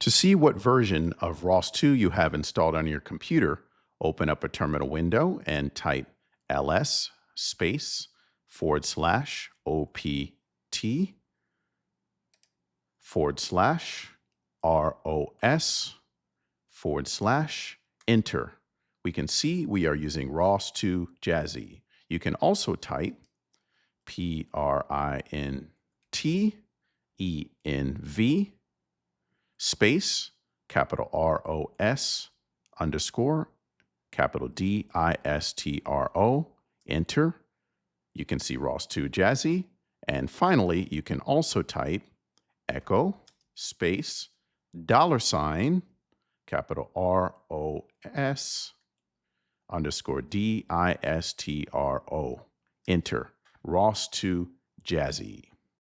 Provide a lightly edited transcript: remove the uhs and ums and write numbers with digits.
To see what version of ROS2 you have installed on your computer, open up a terminal window and type ls space /opt /ROS/enter. We can see we are using ROS2 Jazzy. You can also type printenv space capital ROS underscore capital DISTRO, enter. You can see ROS2 Jazzy. And finally, you can also type echo space $ capital ROS underscore DISTRO, enter. ROS2 Jazzy.